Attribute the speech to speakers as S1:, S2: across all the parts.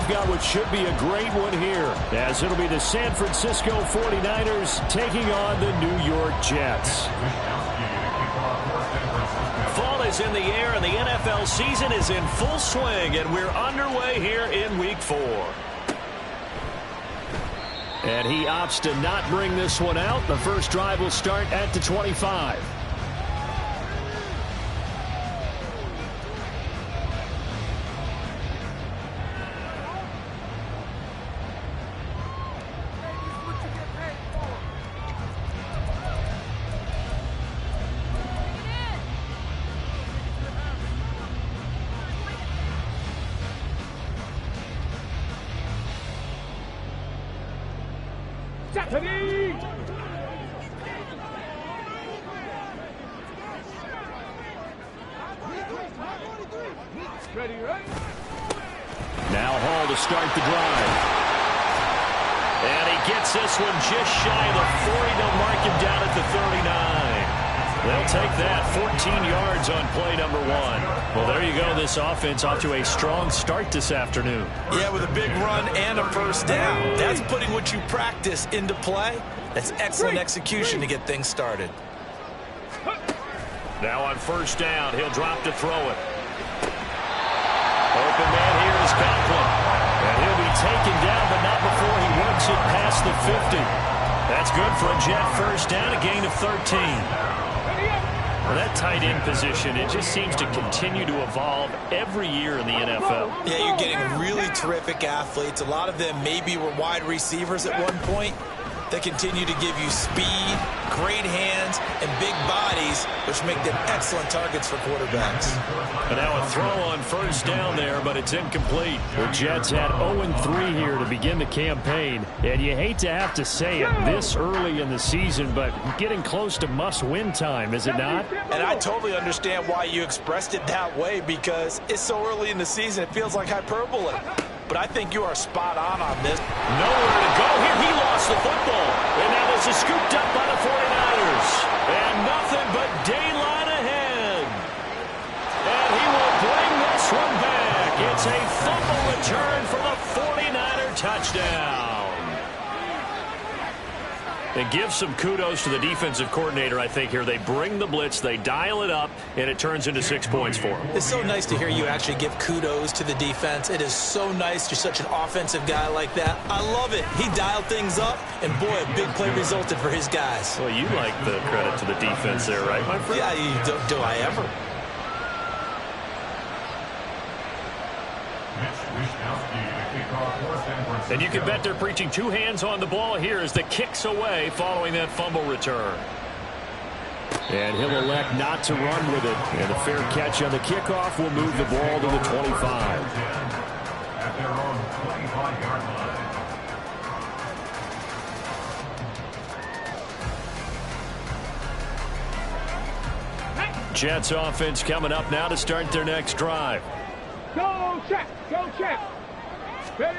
S1: got what should be a great one here, as it'll be the San Francisco 49ers taking on the New York Jets.
S2: Fall is in the air, and the NFL season is in full swing, and we're underway here in Week 4.
S1: And he opts to not bring this one out. The first drive will start at the 25.
S2: Now Hall to start the drive. And he gets this one just shy of the 40. They'll mark him down at the 39. They'll take that 14 yards on play number 1. Well, there you go. This offense off to a strong start this afternoon.
S3: Yeah, with a big run and a first down. That's putting what you practice into play. That's excellent execution to get things started.
S2: Now on first down, he'll drop to throw it. Open man here is Conklin. And he'll be taken down, but not before he works it past the 50. That's good for a Jet first down, a gain of 13. Well, that tight end position, it just seems to continue to evolve every year in the NFL.
S3: Yeah, you're getting really terrific athletes. A lot of them maybe were wide receivers at one point. They continue to give you speed, great hands, and big bodies, which make them excellent targets for quarterbacks.
S2: And now a throw on first down there, but it's incomplete.
S1: The Jets had 0-3 here to begin the campaign, and you hate to have to say it this early in the season, but getting close to must-win time, is it not?
S3: And I totally understand why you expressed it that way, because it's so early in the season, it feels like hyperbole. But I think you are spot on this.
S2: Nowhere to go here. He lost the football. And now this is scooped up by the 49ers. And nothing but daylight ahead. And he will bring this one back. It's a fumble return for the 49er touchdown. And give some kudos to the defensive coordinator, I think, here. They bring the blitz, they dial it up, and it turns into 6 points for them.
S3: It's so nice to hear you actually give kudos to the defense. It is so nice. You're such an offensive guy like that. I love it. He dialed things up, and boy, a big play resulted for his guys.
S2: Well, you like the credit to the defense there, right, my friend?
S3: Yeah, do I ever?
S2: And you can bet they're preaching 2 hands on the ball here as the kick's away following that fumble return.
S1: And he'll elect not to run with it. And a fair catch on the kickoff will move the ball to the 25.
S4: At their own 25-yard line.
S2: Jets offense coming up now to start their next drive.
S5: Go check! Go check! Ready?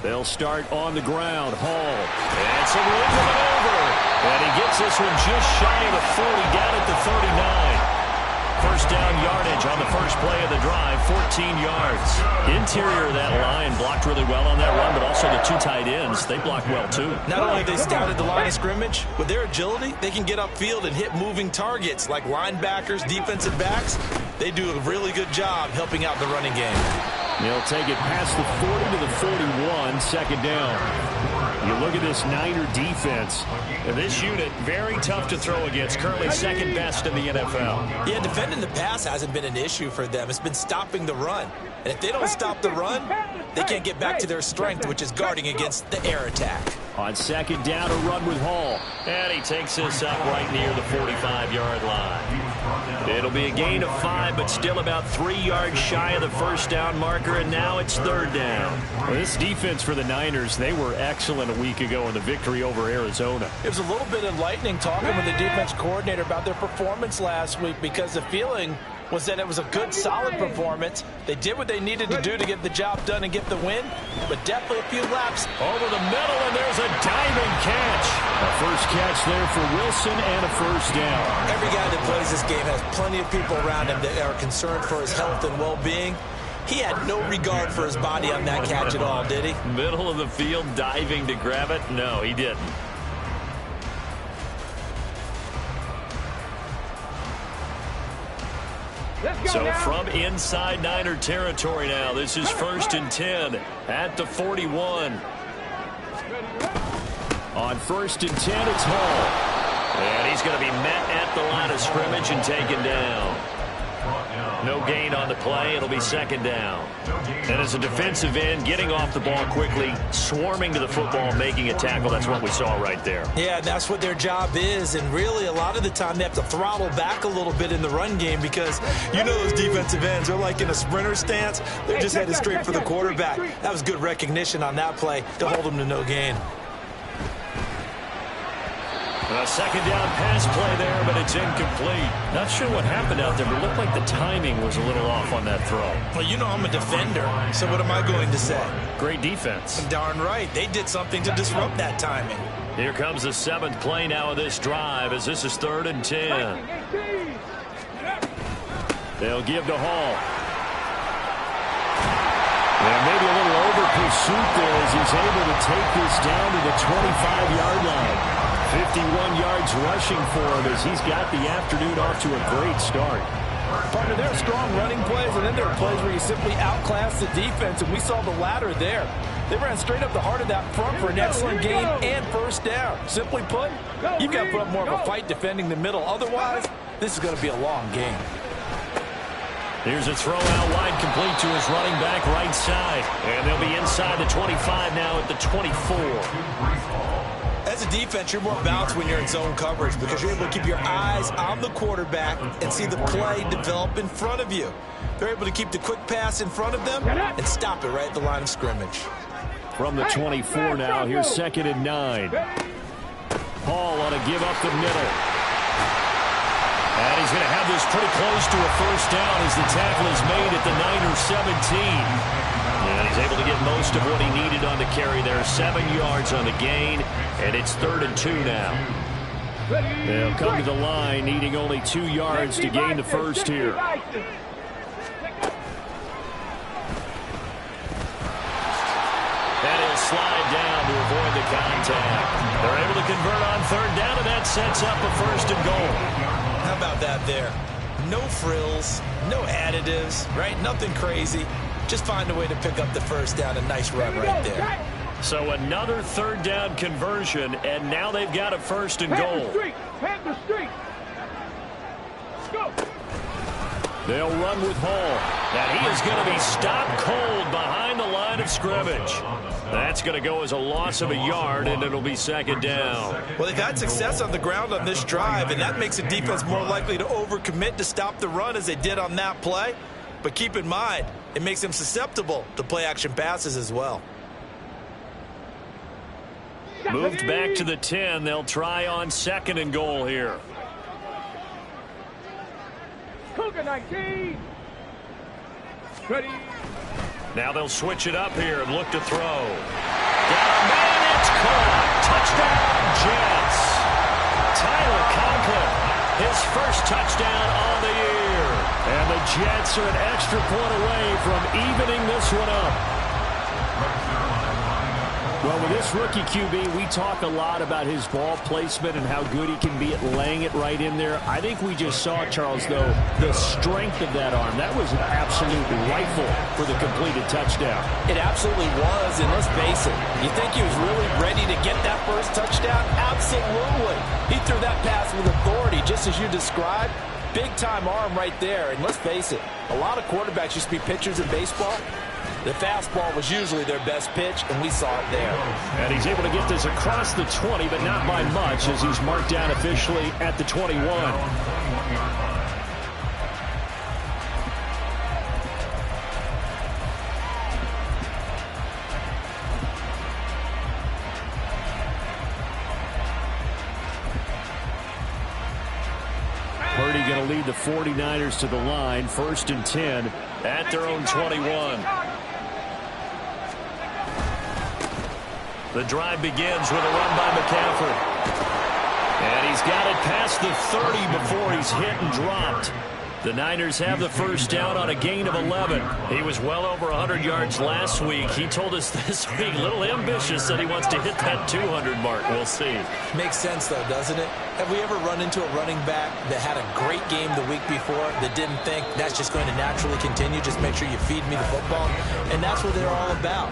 S1: They'll start on the ground. Hall.
S2: And some room to maneuver. And he gets this one just shy of the 40, down at the 39. First down yardage on the first play of the drive, 14 yards. Interior of that line blocked really well on that run, but also the 2 tight ends, they blocked well too.
S3: Not only have they scouted the line of scrimmage, with their agility, they can get upfield and hit moving targets like linebackers, defensive backs. They do a really good job helping out the running game.
S1: They'll take it past the 40 to the 41, second down. You look at this Niner defense.
S2: And this unit, very tough to throw against, currently second best in the NFL.
S3: Yeah, defending the pass hasn't been an issue for them. It's been stopping the run. And if they don't stop the run, they can't get back to their strength, which is guarding against the air attack.
S1: On second down, a run with Hall.
S2: And he takes this up right near the 45-yard line. It'll be a gain of 5, but still about 3 yards shy of the first down marker, and now it's third down.
S1: Well, this defense for the Niners, they were excellent a week ago in the victory over Arizona.
S6: It was a little bit enlightening talking with the defense coordinator about their performance last week, because the feeling was that it was a good, solid performance. They did what they needed to do to get the job done and get the win, but definitely a few laps.
S2: Over the middle, and there's a diving catch.
S1: A first catch there for Wilson and a first down.
S3: Every guy that plays this game has plenty of people around him that are concerned for his health and well-being. He had no regard for his body on that catch at all, did he?
S2: Middle of the field, diving to grab it? No, he didn't. So from inside Niner territory now, this is 1st and 10 at the 41. On 1st and 10, it's Hall. And he's going to be met at the line of scrimmage and taken down. No gain on the play. It'll be 2nd down. And as a defensive end, getting off the ball quickly, swarming to the football, making a tackle. That's what we saw right there.
S3: Yeah, that's what their job is. And really, a lot of the time, they have to throttle back a little bit in the run game because you know those defensive ends, they're like in a sprinter stance. They're just headed straight for the quarterback. That was good recognition on that play to hold them to no gain.
S2: A 2nd down pass play there, but it's incomplete.
S1: Not sure what happened out there, but it looked like the timing was a little off on that throw.
S3: Well, you know I'm a defender, so what am I going to say?
S1: Great defense.
S3: Darn right. They did something to disrupt that timing.
S2: Here comes the 7th play now of this drive as this is 3rd and 10. They'll give to Hall.
S1: And maybe a little over pursuit there as he's able to take this down to the 25-yard line. 51 yards rushing for him as he's got the afternoon off to a great start.
S6: Partner, there are strong running plays, and then there are plays where you simply outclass the defense, and we saw the latter there. They ran straight up the heart of that front for an excellent gain and 1st down. Simply put, you've got to put up more of a fight defending the middle. Otherwise, this is going to be a long game.
S2: Here's a throw out wide, complete to his running back right side. And they'll be inside the 25 now at the 24.
S3: As a defense, you're more balanced when you're in zone coverage because you're able to keep your eyes on the quarterback and see the play develop in front of you. They're able to keep the quick pass in front of them and stop it right at the line of scrimmage.
S1: From the 24 now, here's 2nd and 9.
S2: Hall on a give up the middle. And he's going to have this pretty close to a 1st down as the tackle is made at the Niners 17. And he's able to get most of what he needed on the carry there. 7 yards on the gain, and it's 3rd and 2 now.
S1: They'll come to the line, needing only 2 yards to gain the first here.
S2: And he'll slide down to avoid the contact. They're able to convert on 3rd down, and that sets up a 1st and goal.
S3: How about that there? No frills, no additives, right? Nothing crazy. Just find a way to pick up the 1st down. A nice run right there.
S2: So another 3rd down conversion, and now they've got a 1st and goal.
S5: Panther Street. Go.
S2: They'll run with Hall. And he is going to be stopped cold behind the line of scrimmage. That's going to go as a loss of a yard, and it'll be 2nd down.
S3: Well, they've had success on the ground on this drive, and that makes the defense more likely to overcommit to stop the run as they did on that play. But keep in mind, it makes them susceptible to play-action passes as well.
S2: Moved back to the 10. They'll try on 2nd and goal here.
S5: Cougar 19. Ready.
S2: Now they'll switch it up here and look to throw. Down, and it's caught. Touchdown, Jets. Tyler Conklin, his 1st touchdown on the year.
S1: And the Jets are an extra point away from evening this one up. Well, with this rookie QB, we talk a lot about his ball placement and how good he can be at laying it right in there. I think we just saw, Charles, though, the strength of that arm. That was an absolute rifle for the completed touchdown.
S6: It absolutely was, and let's face it, you think he was really ready to get that 1st touchdown? Absolutely. He threw that pass with authority, just as you described. Big-time arm right there, and let's face it, a lot of quarterbacks used to be pitchers in baseball. The fastball was usually their best pitch, and we saw it there.
S1: And he's able to get this across the 20, but not by much, as he's marked down officially at the 21. Purdy going to lead the 49ers to the line, 1st and 10
S2: at their own 21. The drive begins with a run by McCaffrey. And he's got it past the 30 before he's hit and dropped. The Niners have the first down on a gain of 11. He was well over 100 yards last week. He told us this week, a little ambitious, that he wants to hit that 200 mark. We'll see.
S3: Makes sense, though, doesn't it? Have we ever run into a running back that had a great game the week before that didn't think that's just going to naturally continue? Just make sure you feed me the football. And that's what they're all about.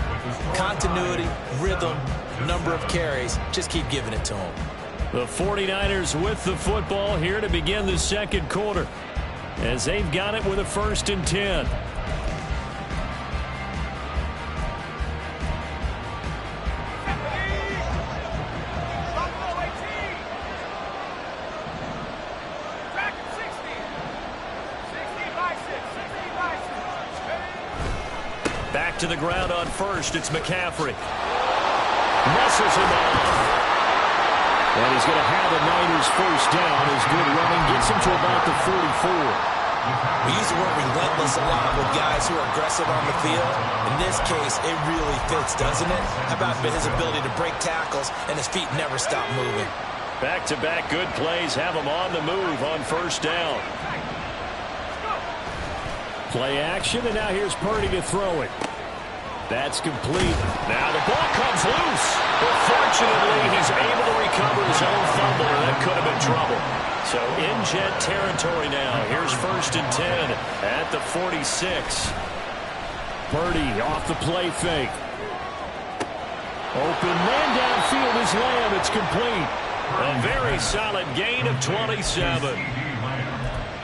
S3: Continuity, rhythm, number of carries. Just keep giving it to them.
S2: The 49ers with the football here to begin the second quarter, as they've got it with a 1st and 10. Back to the ground on first. It's McCaffrey. Muscles him off. And he's going to have the Niners first down. His good running gets him to about the 44.
S3: We use the word relentless a lot with guys who are aggressive on the field. In this case, it really fits, doesn't it? How about his ability to break tackles and his feet never stop moving?
S2: Back-to-back good plays have him on the move on first down. Play action, and now here's Purdy to throw it. That's complete. Now the ball comes loose. But fortunately, he's able to recover his own fumble, or that could have been trouble. So in Jet territory now. Here's 1st and 10 at the 46.
S1: Purdy off the play fake. Open man downfield is Lamb. It's complete.
S2: A very solid gain of 27.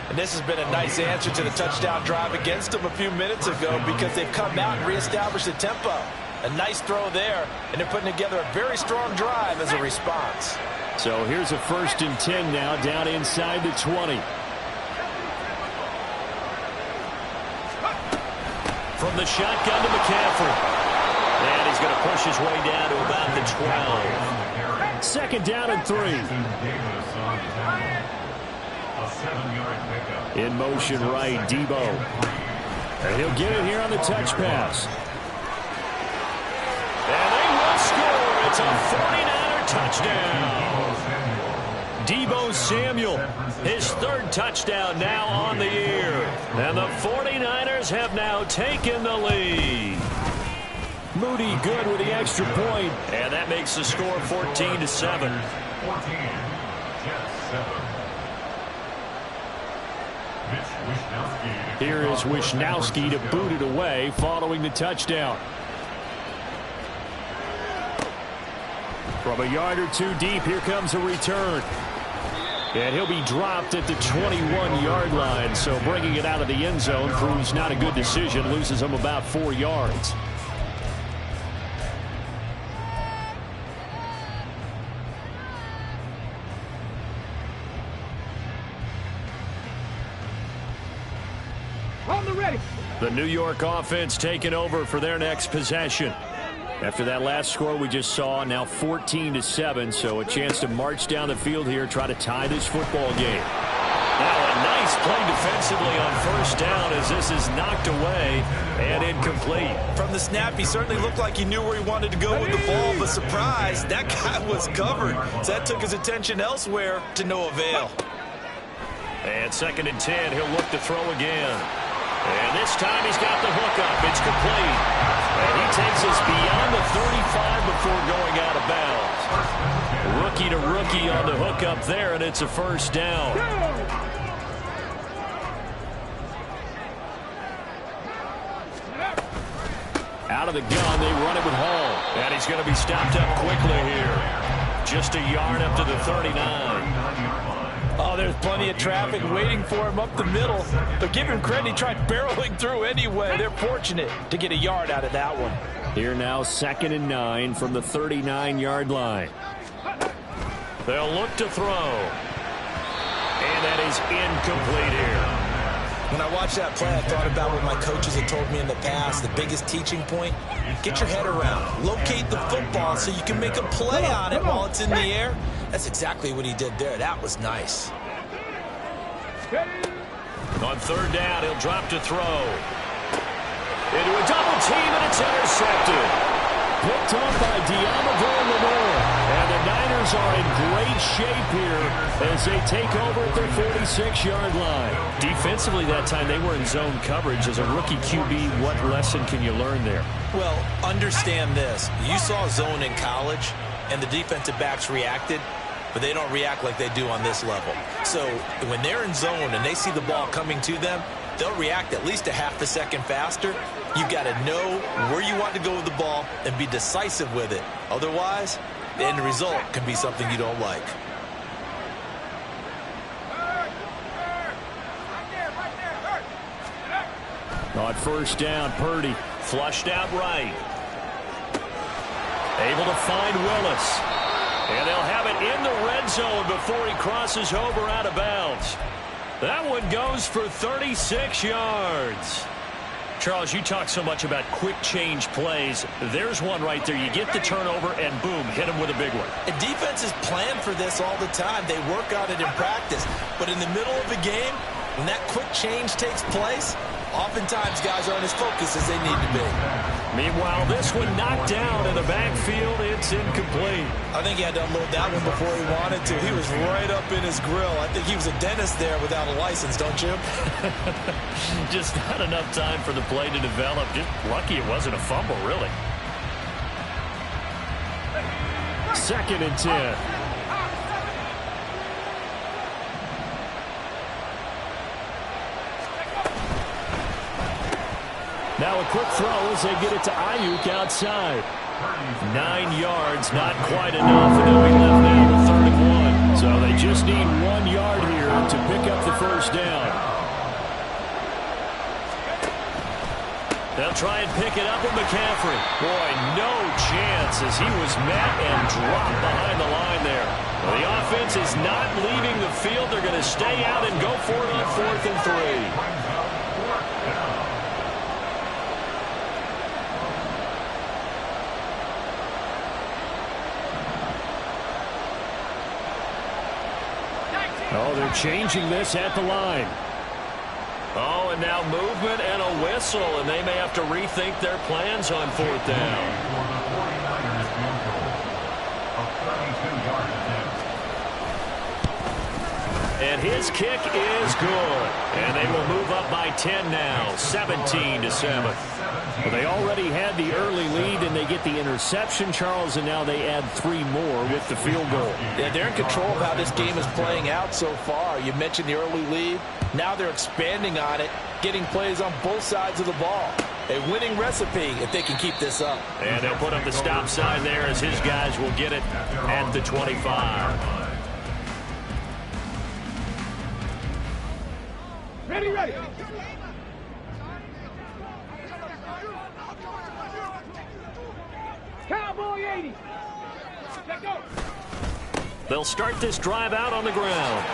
S6: And this has been a nice answer to the touchdown drive against them a few minutes ago, because they've come out and reestablished the tempo. A nice throw there, and they're putting together a very strong drive as a response.
S1: So here's a 1st and 10 now, down inside the 20.
S2: From the shotgun to McCaffrey. And he's going to push his way down to about the 12.
S1: 2nd down and 3. In motion right, Debo. And he'll get it here on the touch pass.
S2: And they will score. It's a 49er touchdown. Debo Samuel, his 3rd touchdown now on the year. And the 49ers have now taken the lead.
S1: Moody good with the extra point.
S2: And that makes the score 14-7.
S4: 14, Jets 7.
S1: Here is Wishnowsky to boot it away following the touchdown. From a yard or two deep, here comes a return. And he'll be dropped at the 21-yard line, so bringing it out of the end zone proves not a good decision, loses him about 4 yards. The New York offense taking over for their next possession. After that last score we just saw, now 14-7, so a chance to march down the field here, try to tie this football game.
S2: Now a nice play defensively on first down as this is knocked away and incomplete.
S3: From the snap, he certainly looked like he knew where he wanted to go with the ball, but surprise, that guy was covered. So that took his attention elsewhere to no avail.
S2: And 2nd and 10, he'll look to throw again. And this time he's got the hook up. It's complete. And he takes us beyond the 35 before going out of bounds. Rookie to rookie on the hook up there, and it's a 1st down.
S1: Out of the gun, they run it with Hall.
S2: And he's going to be stopped up quickly here. Just a yard up to the 39.
S6: Oh, there's plenty of traffic waiting for him up the middle. But give him credit, he tried barreling through anyway. They're fortunate to get a yard out of that one.
S1: Here now, 2nd and 9 from the 39-yard line.
S2: They'll look to throw. And that is incomplete here.
S3: When I watched that play, I thought about what my coaches had told me in the past. The biggest teaching point, get your head around. Locate the football so you can make a play on it while it's in the air. That's exactly what he did there. That was nice.
S2: On 3rd down, he'll drop to throw. Into a double team, and it's intercepted.
S1: Picked up by Deommodore Lenoir.
S2: And
S1: the Niners are in great shape here as they take over at their 46-yard line.
S2: Defensively that time, they were in zone coverage. As a rookie QB, what lesson can you learn there?
S3: Well, understand this. You saw zone in college, and the defensive backs reacted, but they don't react like they do on this level. So when they're in zone and they see the ball coming to them, they'll react at least a half a second faster. You've got to know where you want to go with the ball and be decisive with it. Otherwise, the end result can be something you don't like.
S1: On first down, Purdy.
S2: Flushed out right. Able to find Willis. And they'll have it in the red zone before he crosses over out of bounds. That one goes for 36 yards. Charles, you talk so much about quick change plays. There's one right there. You get the turnover and boom, hit him with a big one.
S3: And defenses plan for this all the time. They work on it in practice. But in the middle of the game, when that quick change takes place, oftentimes guys aren't as focused as they need to be.
S1: Meanwhile, this one knocked down in the backfield. It's incomplete.
S3: I think he had to unload that one before he wanted to. He was right up in his grill. I think he was a dentist there without a license, don't you?
S2: Just not enough time for the play to develop. Just lucky it wasn't a fumble, really.
S1: 2nd and 10. Now a quick throw as they get it to Ayuk outside.
S2: 9 yards, not quite enough, and they'll be left now with 3rd and 1.
S1: So they just need 1 yard here to pick up the first down.
S2: They'll try and pick it up with McCaffrey. Boy, no chance as he was met and dropped behind the line there. Well, the offense is not leaving the field. They're going to stay out and go for it on 4th and 3.
S1: Oh, they're changing this at the line.
S2: Oh, and now movement and a whistle, and they may have to rethink their plans on 4th down. And his kick is good. And they will move up by 10 now, 17-7.
S1: Well, they already had the early lead, and they get the interception, Charles, and now they add 3 more with the field goal.
S6: Yeah, they're in control of how this game is playing out so far. You mentioned the early lead. Now they're expanding on it, getting plays on both sides of the ball. A winning recipe if they can keep this up.
S2: And they'll put up the stop sign there as his guys will get it at the 25.
S5: Ready, ready. Cowboy 80. Let go.
S2: They'll start this drive out on the ground.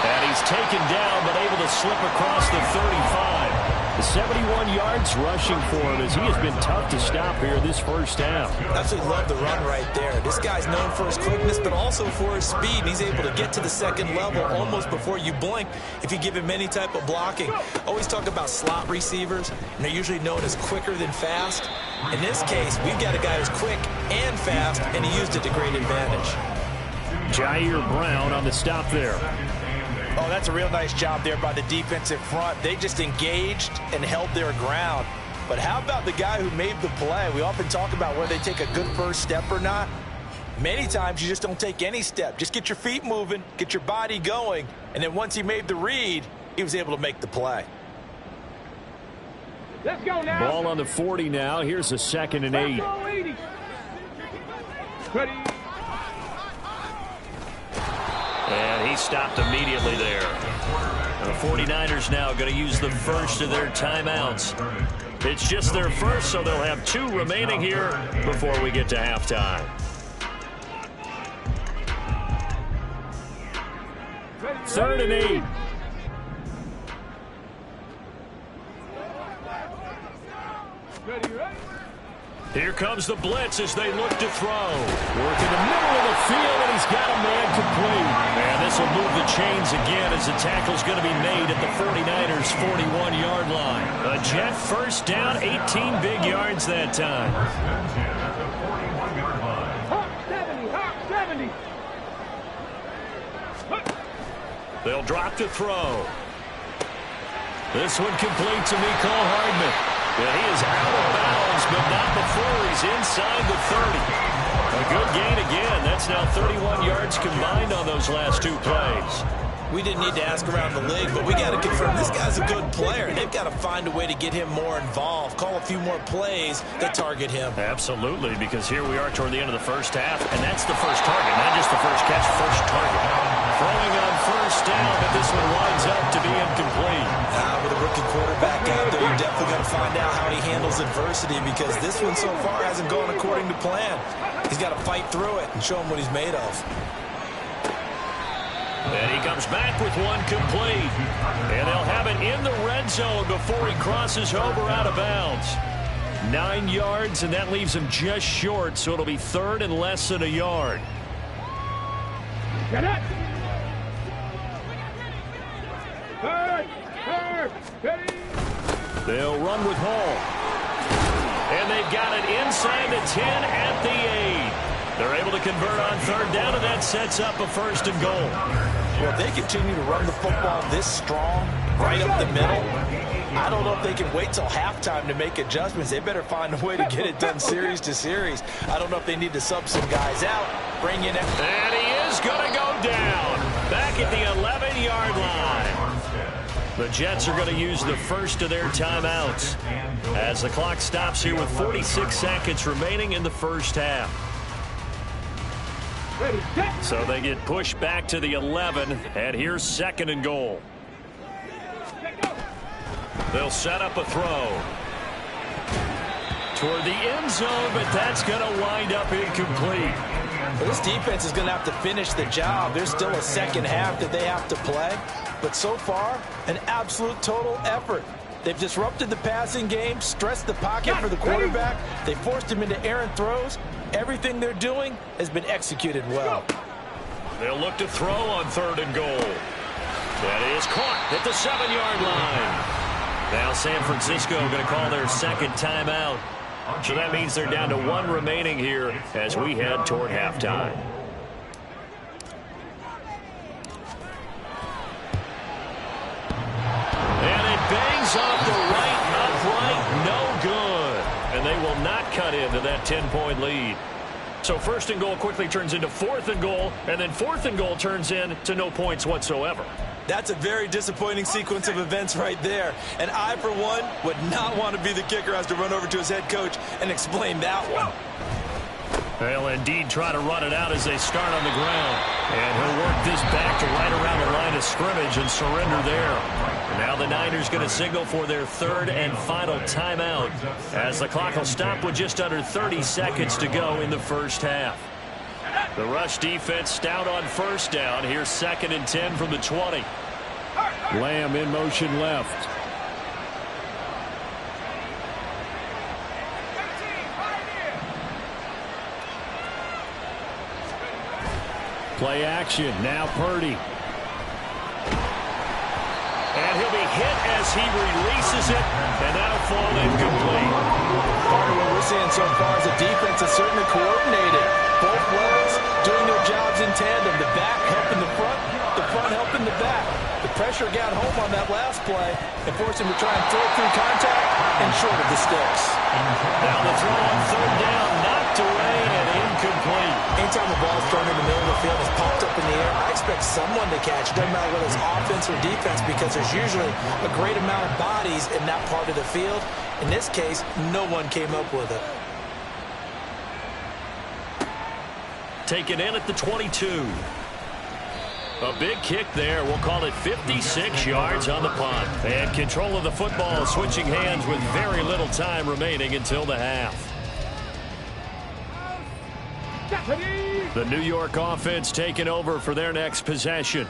S2: And he's taken down, but able to slip across the 35.
S1: The 71 yards rushing for him as he has been tough to stop here this first half.
S3: Absolutely love the run right there. This guy's known for his quickness, but also for his speed. And he's able to get to the second level almost before you blink if you give him any type of blocking. Always talk about slot receivers, and they're usually known as quicker than fast. In this case, we've got a guy who's quick and fast, and he used it to great advantage.
S1: Jair Brown on the stop there.
S6: Oh, that's a real nice job there by the defensive front. They just engaged and held their ground. But how about the guy who made the play? We often talk about whether they take a good first step or not. Many times you just don't take any step. Just get your feet moving, get your body going, and then once he made the read, he was able to make the play.
S5: Let's go now.
S1: Ball on the 40 now. Here's a 2nd and 8.
S5: Cowboy 80. Ready.
S2: And he stopped immediately there. The 49ers now going to use the first of their timeouts. It's just their first, so they'll have 2 remaining here before we get to halftime.
S1: 3rd and 8.
S5: Ready, ready.
S2: Here comes the blitz as they look to throw.
S1: Work in the middle of the field, and he's got a man complete.
S2: And this will move the chains again as the tackle's going to be made at the 49ers' 41-yard line. A Jet first down, 18 big yards that time.
S5: Hawk 7.
S2: They'll drop to throw. This one complete to Mecole Hardman. Yeah, he is out of bounds, but not before he's inside the 30. A good gain again. That's now 31 yards combined on those last two plays.
S3: We didn't need to ask around the league, but we got to confirm this guy's a good player. They've got to find a way to get him more involved, call a few more plays that target him.
S2: Absolutely, because here we are toward the end of the first half, and that's the first target, not just the first catch, first target. Throwing on first down, but this one winds up to be incomplete.
S3: With a rookie quarterback out there, you're definitely going to find out how he handles adversity, because this one so far hasn't gone according to plan. He's got to fight through it and show him what he's made of.
S2: And he comes back with one complete. And they'll have it in the red zone before he crosses over out of bounds. 9 yards, and that leaves him just short, so it'll be third and less than a yard.
S5: Get it! Third! Ready!
S2: They'll run with Hall. And they've got it inside the 10 at the 8. They're able to convert on third down, and that sets up a first and goal.
S6: Well, if they continue to run the football this strong, right up the middle, I don't know if they can wait till halftime to make adjustments. They better find a way to get it done series to series. I don't know if they need to sub some guys out, bring in...
S2: And he is going to go down back at the 11-yard line. The Jets are going to use the first of their timeouts as the clock stops here with 46 seconds remaining in the first half. So they get pushed back to the 11, and here's second and goal. They'll set up a throw toward the end zone, but that's going to wind up incomplete.
S6: Well, this defense is going to have to finish the job. There's still a second half that they have to play, but so far, an absolute total effort. They've disrupted the passing game, stressed the pocket for the quarterback. They forced him into errant throws. Everything they're doing has been executed well.
S2: They'll look to throw on third and goal. That is caught at the 7-yard line. Now San Francisco going to call their second timeout. So that means they're down to one remaining here as we head toward halftime. And it bangs off the right upright. No good. And they will not cut into that 10-point lead. So first and goal quickly turns into fourth and goal, and then fourth and goal turns into no points whatsoever.
S3: That's a very disappointing sequence of events right there. And I, for one, would not want to be the kicker who has to run over to his head coach and explain that one.
S2: They'll indeed try to run it out as they start on the ground. And he'll work this back to right around the line of scrimmage and surrender there. Now the Niners going to signal for their third and final timeout as the clock will stop with just under 30 seconds to go in the first half. The rush defense stout on first down. Here's second and 10 from the 20.
S1: Lamb in motion left. Play action. Now Purdy.
S2: And he'll be hit as he releases it, and that'll fall incomplete.
S6: Part of what we're seeing so far is the defense is certainly coordinated. Both levels doing their jobs in tandem. The back helping the front helping the back. The pressure got home on that last play and forced him to try and throw through contact and short of the sticks.
S2: Now the throw on third down, knocked away and incomplete.
S3: Anytime the ball's thrown in the middle of the field, it's popped up in the air, I expect someone to catch it. Doesn't matter whether it's offense or defense, because there's usually a great amount of bodies in that part of the field. In this case, no one came up with it.
S2: Taken in at the 22. A big kick there. We'll call it 56 yards on the punt. And control of the football switching hands with very little time remaining until the half. The New York offense taking over for their next possession.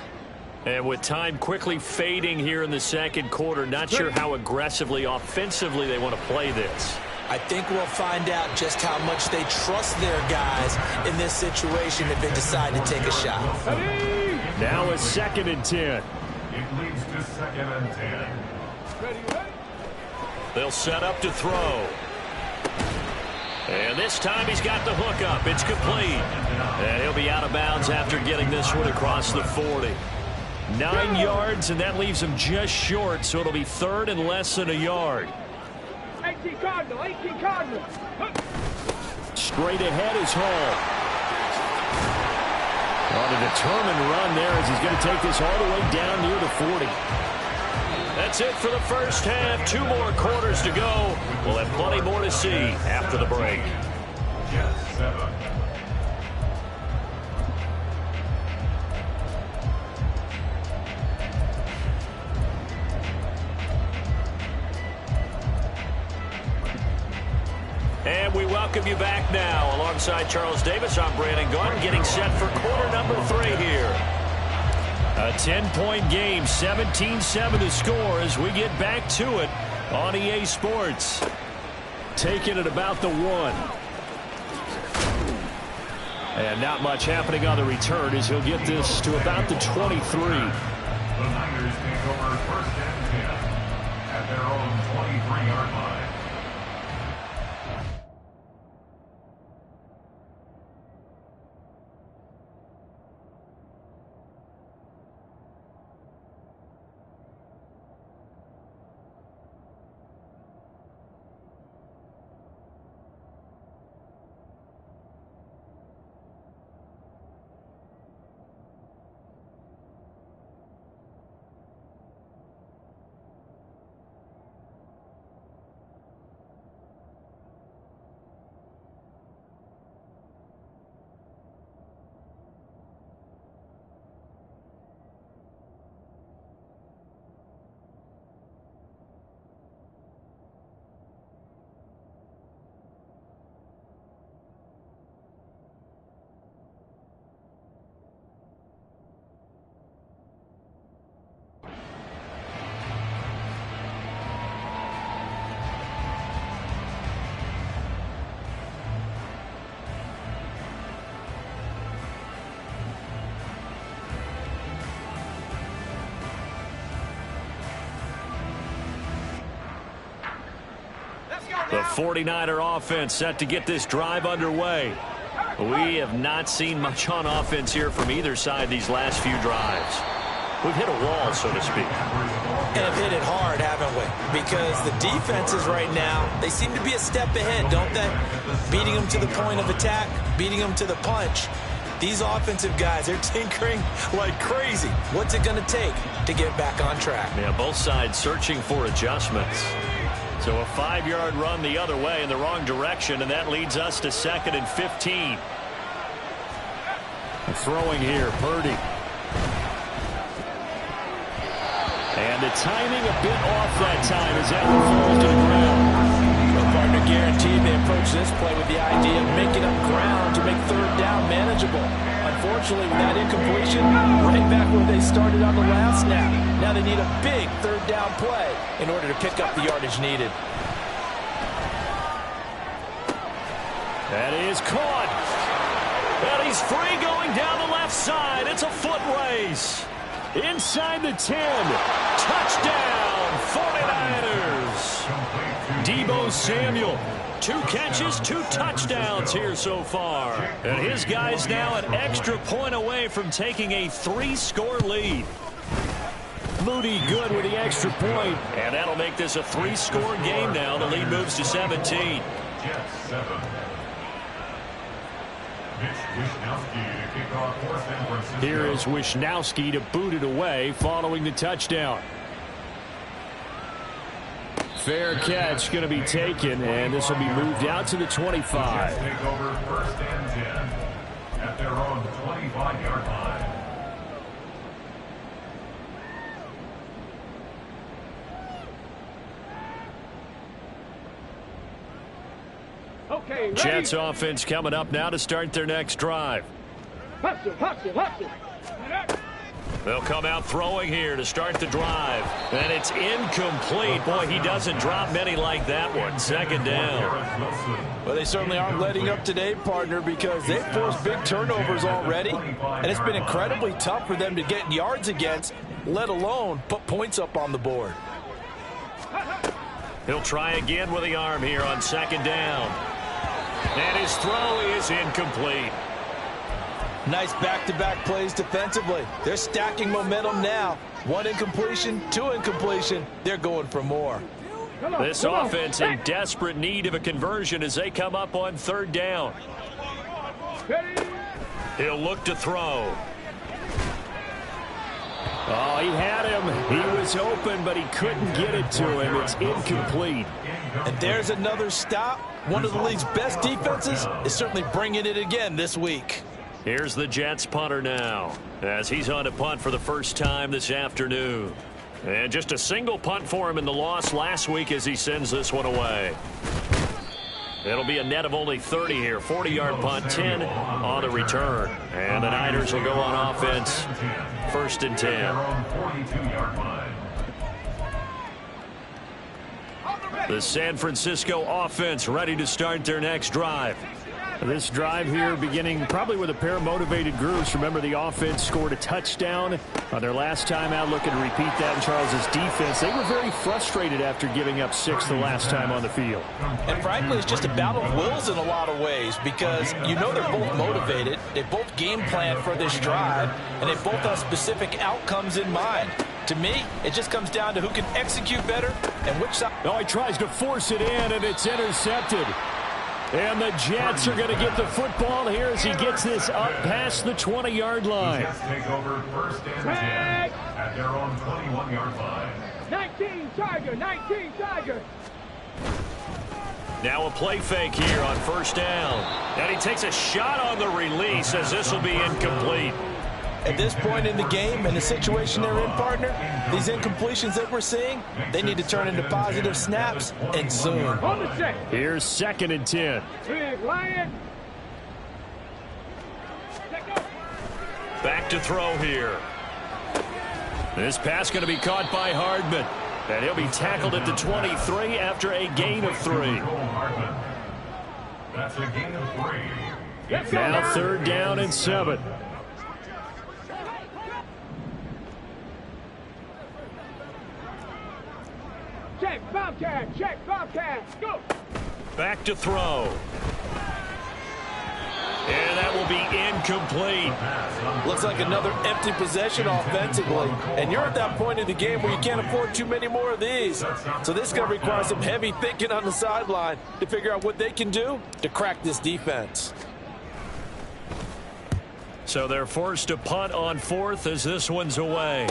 S2: And with time quickly fading here in the second quarter, not sure how aggressively, offensively they want to play this.
S3: I think we'll find out just how much they trust their guys in this situation if they decide to take a shot.
S1: Now it's second and 10.
S4: It leads to second and 10.
S2: They'll set up to throw. And this time he's got the hook up. It's complete. And he'll be out of bounds after getting this one across the 40.
S1: 9 yards, and that leaves him just short, so it'll be 3rd and less than a yard.
S5: 18 Cardinal, 18 Cardinal.
S1: Straight ahead is Hall. On a determined run there as he's going to take this all the way down near the 40.
S2: That's it for the first half. 2 more quarters to go. We'll have plenty more to see after the break.
S4: Jets 7.
S2: And we welcome you back now. Alongside Charles Davis, I'm Brandon Gaudin, getting set for quarter number 3 here.
S1: A 10-point game, 17-7 to score as we get back to it on EA Sports. Taking it about the 1. And not much happening on the return as he'll get this to about the 23.
S4: The Niners take over 1st and 10 at their own 23-yard line.
S2: The 49er offense set to get this drive underway. We have not seen much on offense here from either side these last few drives. We've hit a wall, so to speak.
S3: And have hit it hard, haven't we? Because the defenses right now, they seem to be a step ahead, don't they? Beating them to the point of attack, beating them to the punch. These offensive guys, they're tinkering like crazy. What's it going to take to get back on track?
S2: Yeah, both sides searching for adjustments. So a 5-yard run the other way in the wrong direction, and that leads us to 2nd and 15.
S1: Throwing here, Purdy. And the timing a bit off that time as that one falls to the ground.
S6: The partner guaranteed they approach this play with the idea of making up ground to make 3rd down manageable. Unfortunately, with that incompletion, right back where they started on the last snap. Now they need a big 3rd down play in order to pick up the yardage needed.
S1: That is caught.
S2: And he's free going down the left side. It's a foot race.
S1: Inside the 10.
S2: Touchdown, 49ers.
S1: Deebo Samuel.
S2: 2 catches, 2 touchdowns here so far. And his guys now an extra point away from taking a 3-score lead.
S1: Moody good with the extra point.
S2: And that'll make this a 3-score game now. The lead moves to 17.
S4: Jets 7. Wishnowsky to kick off for San Francisco.
S1: Here is Wishnowsky to boot it away following the touchdown. Fair catch going to be taken, and this will be moved out to the 25.
S4: Jets take over 1st and 10 at their own 25-yard line.
S5: Okay, ready?
S2: Jets offense coming up now to start their next drive.
S5: Hustle, hustle, hustle.
S2: They'll come out throwing here to start the drive. And it's incomplete. Boy, he doesn't drop many like that one. 2nd down.
S6: Well, they certainly aren't letting up today, partner, because they've forced big turnovers already. And it's been incredibly tough for them to get yards against, let alone put points up on the board.
S2: He'll try again with the arm here on 2nd down. And his throw is incomplete.
S6: Nice back-to-back plays defensively. They're stacking momentum now. 1 incompletion, 2 incompletion. They're going for more.
S1: This offense in desperate need of a conversion as they come up on 3rd down. He'll look to throw. Oh, he had him. He was open, but he couldn't get it to him. It's incomplete.
S6: And there's another stop. One of the league's best defenses is certainly bringing it again this week.
S1: Here's the Jets punter now as he's on to punt for the first time this afternoon. And just a single punt for him in the loss last week as he sends this one away. It'll be a net of only 30 here. 40-yard punt, 10 on the return. And the Niners will go on offense. 1st and 10. The San Francisco offense ready to start their next drive. This drive here beginning probably with a pair of motivated groups. Remember, the offense scored a touchdown on their last time out, looking to repeat that in Charles's defense. They were very frustrated after giving up 6 the last time on the field.
S6: And frankly, it's just a battle of wills in a lot of ways because you know they're both motivated. They both game plan for this drive, and they both have specific outcomes in mind. To me, it just comes down to who can execute better and which side.
S1: Oh, he tries to force it in, and it's intercepted. And the Jets are going to get the football here as he gets this up past the 20-yard line.
S4: Jets take over 1st and 10 at their own 21-yard line.
S5: 19 Tiger, 19 Tiger.
S1: Now a play fake here on 1st down. And he takes a shot on the release as this will be incomplete.
S6: At this point in the game and the situation they're in, partner, these incompletions that we're seeing, they need to turn into positive snaps and soon.
S5: On the set.
S1: Here's 2nd and 10.
S5: Big Lion.
S1: Back to throw here. This pass going to be caught by Hardman. And he'll be tackled at the 23 after a gain of 3.
S4: That's a gain of 3.
S1: Now 3rd down and 7.
S5: Check Bobcat, go.
S1: Back to throw. And that will be incomplete.
S6: Looks like another empty possession offensively. And you're at that point in the game where you can't afford too many more of these. So this is going to require some heavy thinking on the sideline to figure out what they can do to crack this defense.
S1: So they're forced to punt on 4th as this one's away.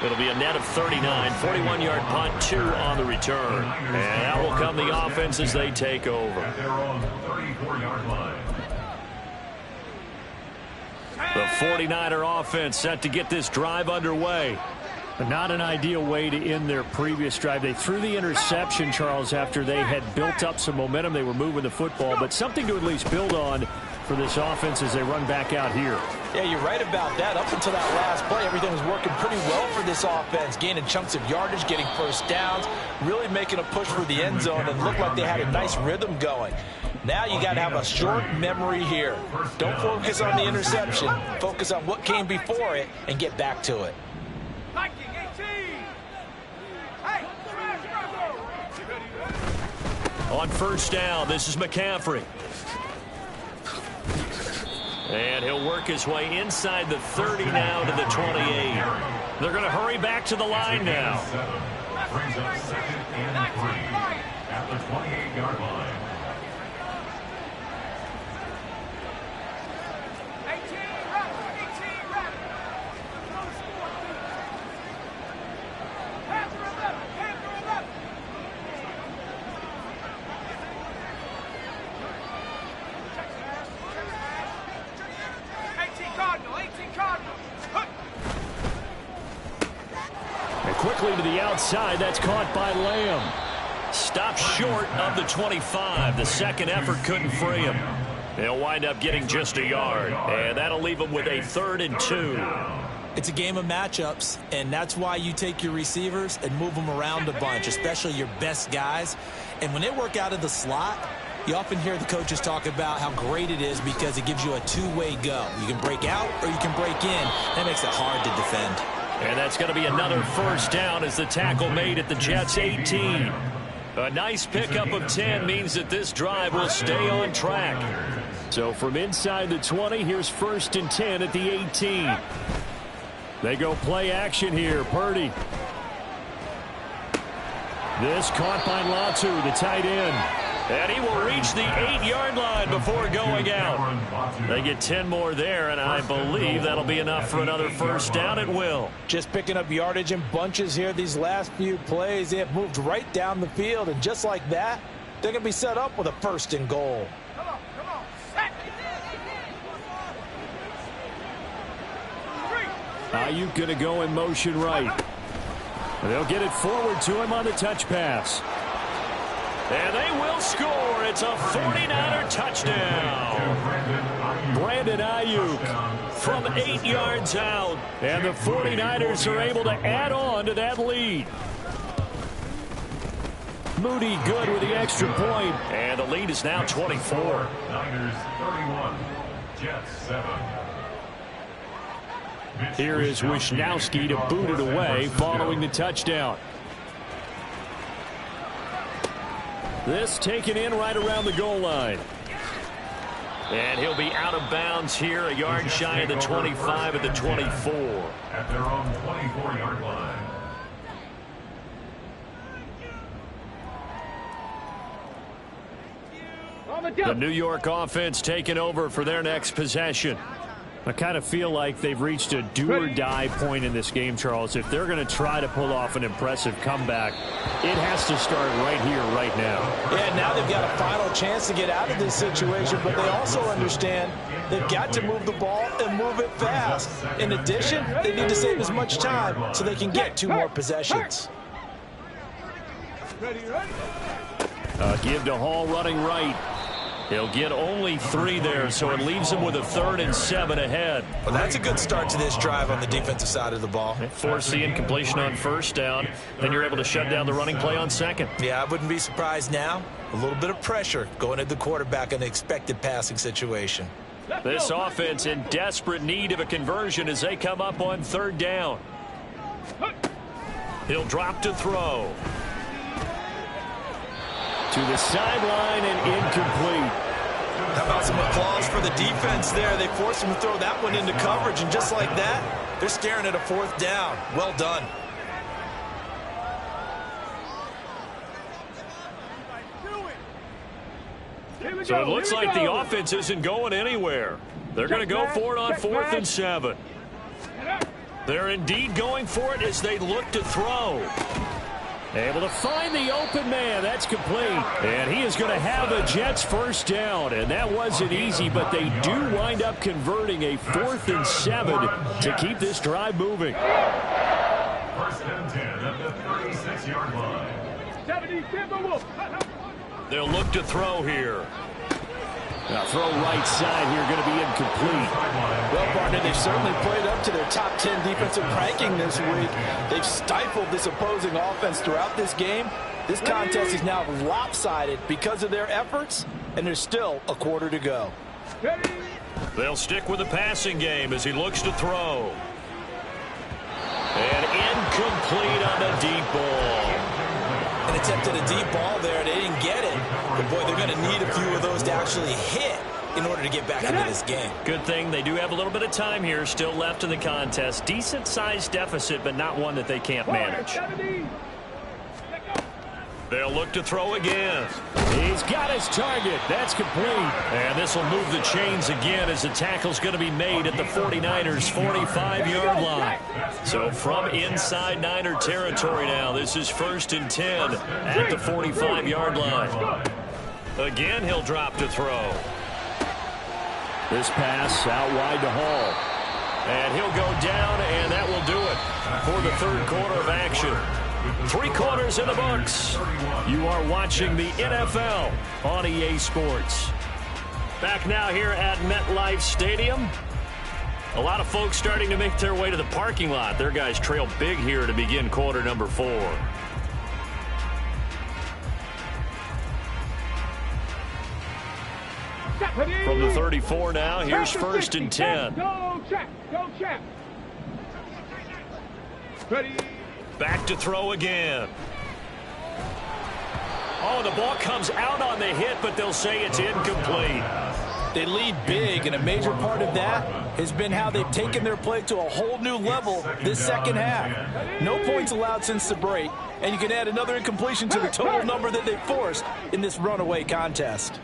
S1: It'll be a net of 39, 41-yard punt, 2 on the return. And that will come the offense as they take over.
S4: At their own 34-yard line.
S1: The 49er offense set to get this drive underway. But not an ideal way to end their previous drive. They threw the interception, Charles, after they had built up some momentum. They were moving the football, but something to at least build on for this offense as they run back out here.
S6: Yeah, you're right about that. Up until that last play, everything was working pretty well for this offense, gaining chunks of yardage, getting first downs, really making a push for the end zone, and looked like they had a nice rhythm going. Now you got to have a short memory here. Don't focus on the interception. Focus on what came before it and get back to it.
S1: On 1st down, this is McCaffrey. And he'll work his way inside the 30 now to the 28. They're going to hurry back to the line now.
S4: Brings up 2nd and 3 at the 28-yard line.
S1: Quickly to the outside. That's caught by Lamb. Stopped short of the 25. The second effort couldn't free him. They'll wind up getting just a yard. And that'll leave them with a 3rd and 2.
S3: It's a game of matchups, and that's why you take your receivers and move them around a bunch, especially your best guys. And when they work out of the slot, you often hear the coaches talk about how great it is because it gives you a two-way go. You can break out or you can break in. That makes it hard to defend.
S1: And that's going to be another 1st down as the tackle made at the Jets' 18. A nice pickup of 10 means that this drive will stay on track. So from inside the 20, here's 1st and 10 at the 18. They go play action here. Purdy. This caught by Latu, the tight end.
S2: And he will reach the 8-yard line before going out. They get 10 more there, and I believe that'll be enough for another first down at will.
S6: Just picking up yardage in bunches here these last few plays. They have moved right down the field, and just like that, they're going to be set up with a 1st and goal.
S1: Ayuk going to go in motion right. They'll get it forward to him on the touch pass.
S2: And they will score. It's a 49er touchdown.
S1: Brandon Ayuk from 8 yards out. And the 49ers are able to add on to that lead. Moody good with the extra point.
S2: And the lead is now 24.
S4: Niners 31, Jets 7.
S1: Here is Wisnowski to boot it away following the touchdown. This taken in right around the goal line.
S2: And he'll be out of bounds here, a yard shy of the 25 at the 24.
S4: At their own 24-yard line.
S1: The New York offense taking over for their next possession. I kind of feel like they've reached a do-or-die point in this game, Charles. If they're going to try to pull off an impressive comeback, it has to start right here, right now.
S6: Yeah, now they've got a final chance to get out of this situation, but they also understand they've got to move the ball and move it fast. In addition, they need to save as much time so they can get 2 more possessions.
S1: Give to Hall running right.
S2: He'll get only 3 there, so it leaves him with a 3rd and 7 ahead.
S3: Well, that's a good start to this drive on the defensive side of the ball.
S2: Force the incompletion on 1st down. Then you're able to shut down the running play on 2nd.
S3: Yeah, I wouldn't be surprised now. A little bit of pressure going at the quarterback in an expected passing situation.
S2: This offense in desperate need of a conversion as they come up on 3rd down. He'll drop to throw.
S1: To the sideline and incomplete.
S3: How about some applause for the defense there? They forced him to throw that one into coverage, and just like that, they're staring at a 4th down. Well done.
S2: So it looks like the offense isn't going anywhere. They're going to go for it on 4th and 7. They're indeed going for it as they look to throw.
S1: Able to find the open man. That's complete. And he is going to have the Jets 1st down. And that wasn't easy, but they do wind up converting a 4th and 7 to keep this drive moving.
S4: 1st and 10 at the 36-yard line.
S2: They'll look to throw here.
S1: Now throw right side here, going to be incomplete.
S6: Well, partner, they've certainly played up to their top 10 defensive ranking this week. They've stifled this opposing offense throughout this game. This contest is now lopsided because of their efforts, and there's still a quarter to go.
S2: They'll stick with the passing game as he looks to throw. And incomplete on the deep ball.
S3: An attempt at a deep ball there. They didn't get it. But, boy, they're going to need a few of those to actually hit in order to get back into this game.
S2: Good thing they do have a little bit of time here still left in the contest. Decent-sized deficit, but not one that they can't manage. They'll look to throw again.
S1: He's got his target. That's complete.
S2: And this will move the chains again as the tackle's going to be made at the 49ers' 45-yard line. So from inside Niner territory now, this is 1st and 10 at the 45-yard line. Again, he'll drop to throw.
S1: This pass out wide to Hall.
S2: And he'll go down, and that will do it for the 3rd quarter of action. 3 quarters in the books. You are watching the NFL on EA Sports. Back now here at MetLife Stadium. A lot of folks starting to make their way to the parking lot. Their guys trail big here to begin quarter number 4. From the 34 now, here's 1st and 10.
S5: Go check. Go check. Ready.
S2: Back to throw again. Oh, the ball comes out on the hit, but they'll say it's incomplete.
S6: They lead big, and a major part of that has been how they've taken their play to a whole new level this second half. No points allowed since the break, and you can add another incompletion to the total number that they forced in this runaway contest.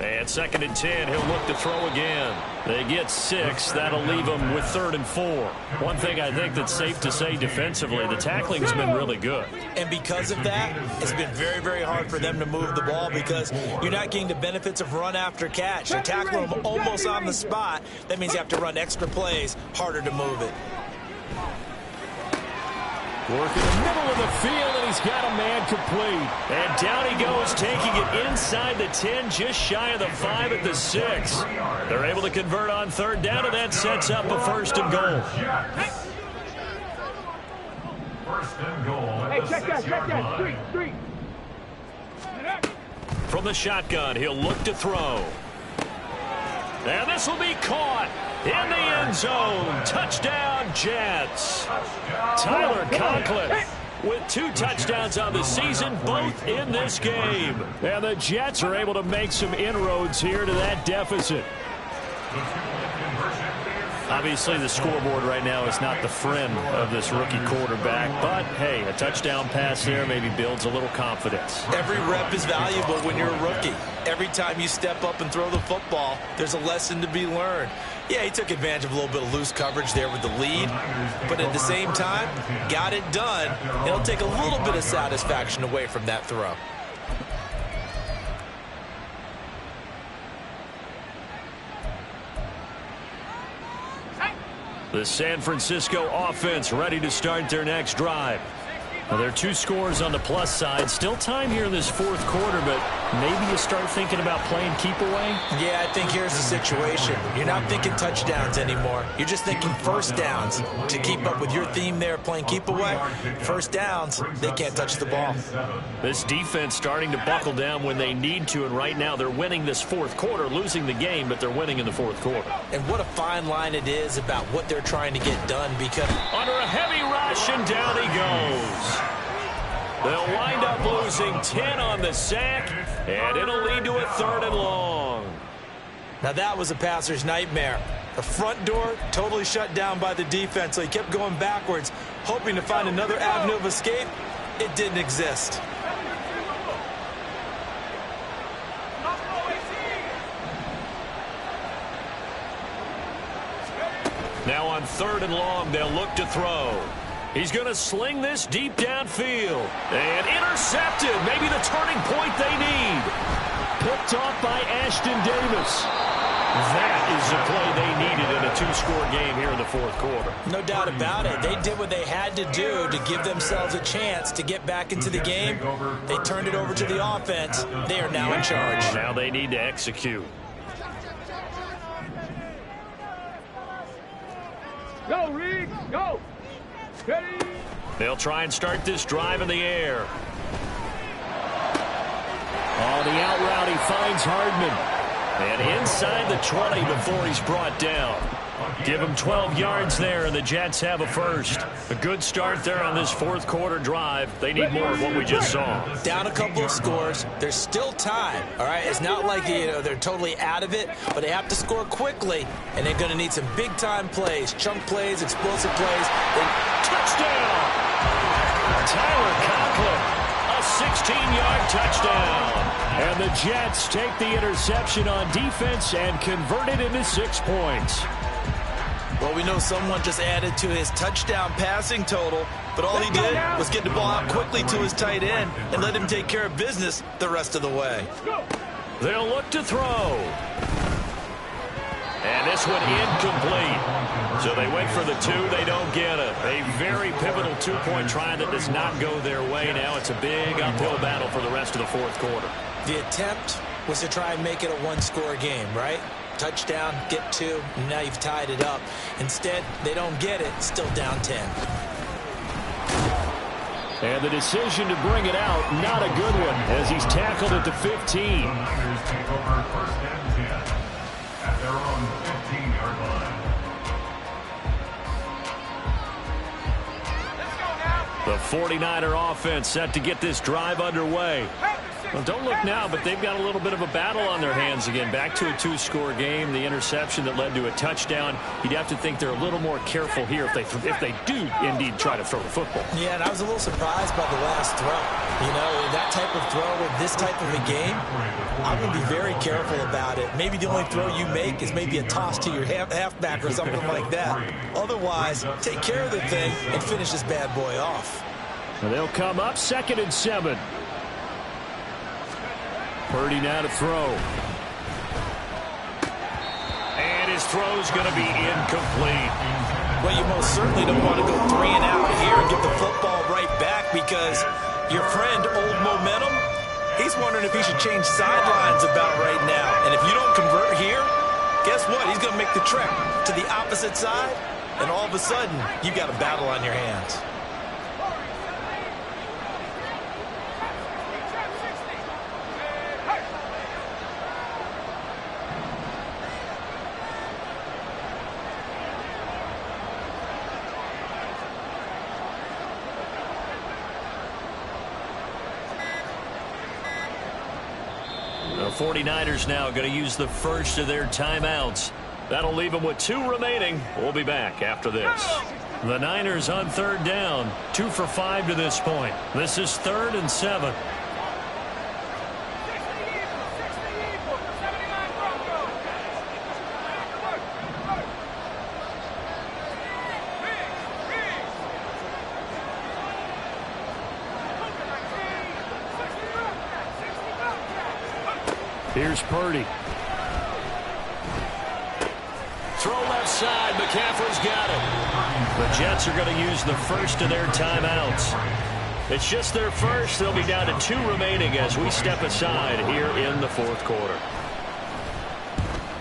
S2: And 2nd and 10, he'll look to throw again. They get 6. That'll leave them with 3rd and 4. One thing I think that's safe to say defensively, the tackling's been really good.
S3: And because of that, it's been very, very hard for them to move the ball because you're not getting the benefits of run after catch. They're tackling them almost on the spot. That means you have to run extra plays, harder to move it.
S1: Work in the middle of the field, and he's got a man complete.
S2: And down he goes, taking it inside the 10, just shy of the 5 at the 6. They're able to convert on 3rd down, and that sets up a 1st and goal.
S4: 1st and goal.
S5: Hey, check that. Street.
S2: From the shotgun, he'll look to throw. And this will be caught in the end zone. Touchdown, Jets. Tyler Conklin with 2 touchdowns on the season, both in this game.
S1: And the Jets are able to make some inroads here to that deficit.
S2: Obviously, the scoreboard right now is not the friend of this rookie quarterback, but, hey, a touchdown pass there maybe builds a little confidence.
S3: Every rep is valuable when you're a rookie. Every time you step up and throw the football, there's a lesson to be learned. Yeah, he took advantage of a little bit of loose coverage there with the lead, but at the same time, got it done. It'll take a little bit of satisfaction away from that throw.
S2: The San Francisco offense ready to start their next drive. Well, there are 2 scores on the plus side. Still time here in this 4th quarter, but maybe you start thinking about playing keep away?
S3: Yeah, I think here's the situation. You're not thinking touchdowns anymore. You're just thinking 1st downs. To keep up with your theme there, playing keep away, 1st downs, they can't touch the ball.
S2: This defense starting to buckle down when they need to, and right now they're winning this 4th quarter, losing the game, but they're winning in the 4th quarter.
S3: And what a fine line it is about what they're trying to get done because
S2: under a heavy rush, and down he goes. They'll wind up losing 10 on the sack, and it'll lead to a 3rd and long.
S3: Now that was a passer's nightmare. The front door totally shut down by the defense, so he kept going backwards, hoping to find another avenue of escape. It didn't exist.
S2: Now on 3rd and long, they'll look to throw. He's going to sling this deep downfield. And intercepted. Maybe the turning point they need.
S1: Picked off by Ashton Davis.
S2: That is the play they needed in a 2-score game here in the 4th quarter.
S3: No doubt about it. They did what they had to do to give themselves a chance to get back into the game. They turned it over to the offense. They are now in charge.
S2: Now they need to execute.
S5: Go, Reed, go. Ready.
S2: They'll try and start this drive in the air.
S1: On the out route, he finds Hardman.
S2: And inside the 20 before he's brought down. Give him 12 yards there, and the Jets have a 1st. A good start there on this 4th quarter drive. They need more of what we just saw.
S3: Down a couple of scores. There's still time, all right? It's not like they're totally out of it, but they have to score quickly, and they're going to need some big-time plays, chunk plays, explosive plays.
S2: Touchdown! Tyler Conklin. A 16-yard touchdown.
S1: And the Jets take the interception on defense and convert it into 6 points.
S3: Well, we know someone just added to his touchdown passing total, but all he did was get the ball out quickly to his tight end and let him take care of business the rest of the way.
S2: They'll look to throw. And this one incomplete. So they went for the 2. They don't get it. A very pivotal 2-point try that does not go their way. Now it's a big uphill battle for the rest of the 4th quarter.
S3: The attempt was to try and make it a 1-score game, right? Touchdown, get 2, and now you've tied it up. Instead, they don't get it, still down 10.
S1: And the decision to bring it out, not a good one, as he's tackled at the 15.
S4: The Niners take over 1st and 10 at their own 15-yard line.
S2: The 49er offense set to get this drive underway.
S1: Well, don't look now, but they've got a little bit of a battle on their hands again. Back to a 2-score game. The interception that led to a touchdown. You'd have to think they're a little more careful here if they do indeed try to throw the football.
S3: Yeah, and I was a little surprised by the last throw. You know, that type of throw with this type of a game, I'm going to be very careful about it. Maybe the only throw you make is maybe a toss to your halfback or something like that. Otherwise, take care of the thing and finish this bad boy off.
S1: And they'll come up 2nd and 7. Purdy now to throw.
S2: And his throw's going to be incomplete.
S3: Well, you most certainly don't want to go 3 and out here and get the football right back, because your friend, Old Momentum, he's wondering if he should change sidelines about right now. And if you don't convert here, guess what? He's going to make the trek to the opposite side, and all of a sudden, you got a battle on your hands.
S2: The 49ers now going to use the first of their timeouts. That'll leave them with 2 remaining. We'll be back after this. The Niners on 3rd down. 2 for 5 to this point. This is 3rd and 7.
S1: Here's Purdy.
S2: Throw left side. McCaffrey's got it. The Jets are going to use the first of their timeouts. It's just their first. They'll be down to 2 remaining as we step aside here in the 4th quarter.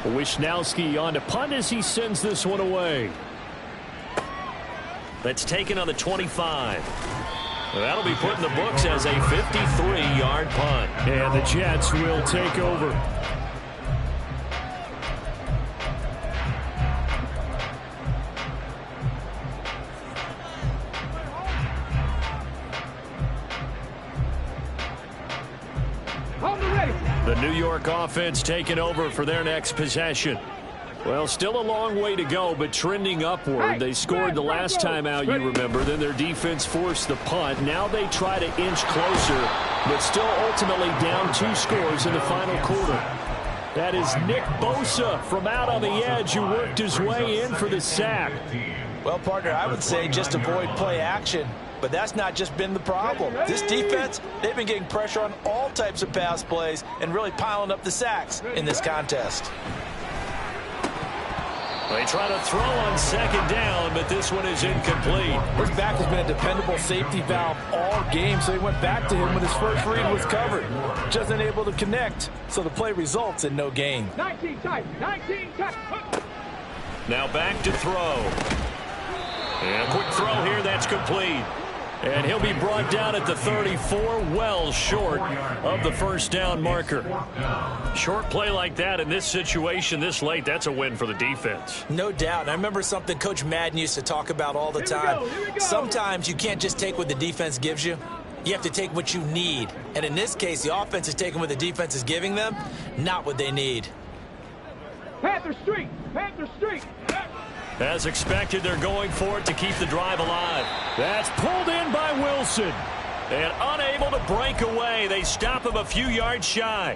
S1: Wisnowski on to punt as he sends this one away.
S2: That's taken on the 25. That'll be put in the books as a 53-yard punt.
S1: And the Jets will take over. The New York offense taking over for their next possession. Well, still a long way to go, but trending upward. They scored the last time out, you remember. Then their defense forced the punt. Now they try to inch closer, but still ultimately down 2 scores in the final quarter. That is Nick Bosa from out on the edge who worked his way in for the sack.
S6: Well, partner, I would say just avoid play action, but that's not just been the problem. This defense, they've been getting pressure on all types of pass plays and really piling up the sacks in this contest.
S2: They try to throw on 2nd down, but this one is incomplete.
S6: His back has been a dependable safety valve all game, so he went back to him when his first read was covered. Just unable to connect, so the play results in no gain.
S5: 19 tight, 19 tight.
S2: Now back to throw. And a quick throw here, that's complete. And he'll be brought down at the 34, well short of the first down marker. Short play like that in this situation this late, that's a win for the defense.
S3: No doubt. I remember something Coach Madden used to talk about all the time. Sometimes you can't just take what the defense gives you. You have to take what you need. And in this case, the offense is taking what the defense is giving them, not what they need.
S5: Panther Street, Panther Street.
S2: As expected, they're going for it to keep the drive alive.
S1: That's pulled in by Wilson.
S2: And unable to break away. They stop him a few yards shy.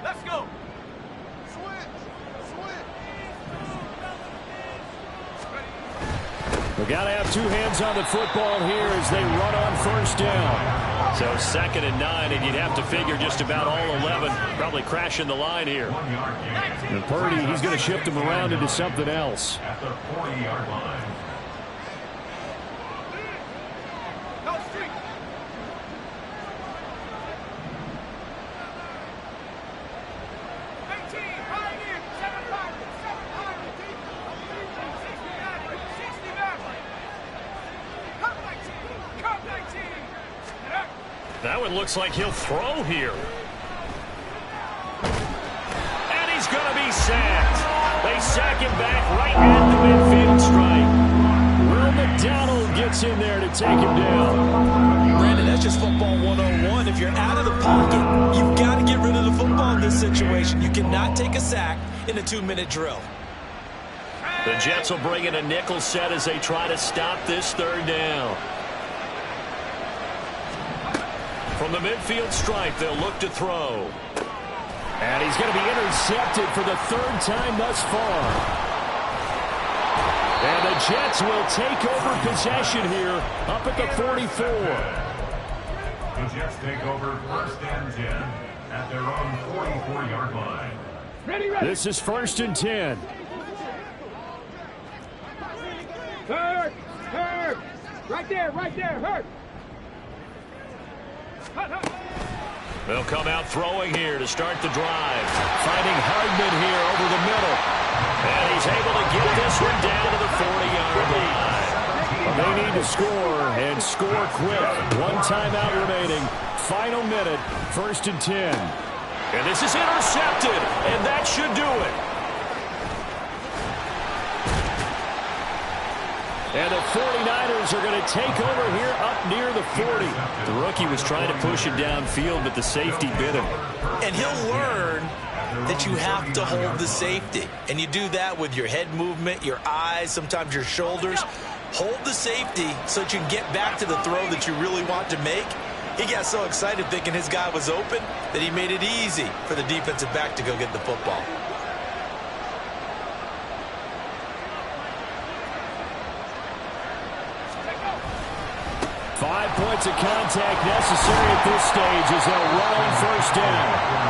S5: Let's go.
S1: We got to have 2 hands on the football here as they run on 1st down.
S2: So 2nd and 9, and you'd have to figure just about all 11 probably crashing the line here.
S1: And Purdy, he's going to shift them around into something else.
S4: At the 40-yard line.
S5: No street.
S2: That one looks like he'll throw here. And he's going to be sacked. They sack him back right at the midfield stripe.
S1: Will McDonald gets gets in there to take him down.
S3: Brandon, that's just football 101. If you're out of the pocket, you've got to get rid of the football in this situation. You cannot take a sack in a 2-minute drill.
S2: The Jets will bring in a nickel set as they try to stop this third down. From the midfield stripe, they'll look to throw.
S1: And he's going to be intercepted for the third time thus far. And the Jets will take over possession here up at the 44.
S4: The Jets take over 1st and 10 at their own 44-yard line.
S5: Ready, ready.
S1: This is 1st and 10.
S5: Hurt. Hurt. Right there, hurt. Hut, hut.
S2: They'll come out throwing here to start the drive. Finding Hardman here over the middle. And he's able to get this one down to the 40-yard line.
S1: Well, they need to score, and score quick. One timeout remaining. Final minute, 1st and 10.
S2: And this is intercepted, and that should do it.
S1: And the 49ers are going to take over here up near the 40.
S2: The rookie was trying to push him downfield, but the safety bit him.
S3: And he'll learn that you have to hold the safety. And you do that with your head movement, your eyes, sometimes your shoulders. Hold the safety so that you can get back to the throw that you really want to make. He got so excited thinking his guy was open that he made it easy for the defensive back to go get the football.
S1: 5 points of contact necessary at this stage as they'll run on 1st down.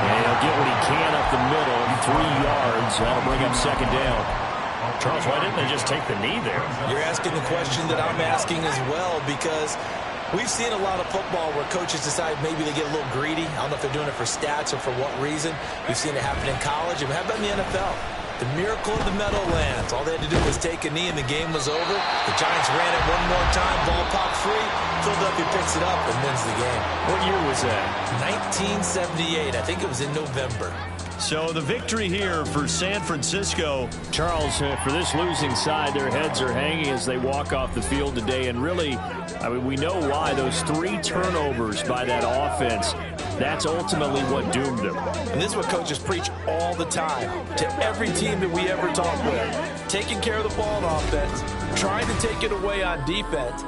S1: And he'll get what he can up the middle, 3 yards. That'll bring up 2nd down.
S2: Charles, why didn't they just take the knee there?
S3: You're asking the question that I'm asking as well, because we've seen a lot of football where coaches decide maybe they get a little greedy. I don't know if they're doing it for stats or for what reason. We've seen it happen in college. And how about in the NFL? The miracle of the Meadowlands. All they had to do was take a knee and the game was over. The Giants ran it one more time. Ball popped free. Philadelphia picks it up and wins the game.
S2: What year was that?
S3: 1978. I think it was in November.
S2: So the victory here for San Francisco.
S1: Charles, for this losing side, their heads are hanging as they walk off the field today. And really, I mean, we know why. Those 3 turnovers by that offense, that's ultimately what doomed them.
S6: And this is what coaches preach all the time to every team that we ever talk with. Taking care of the ball on offense, trying to take it away on defense.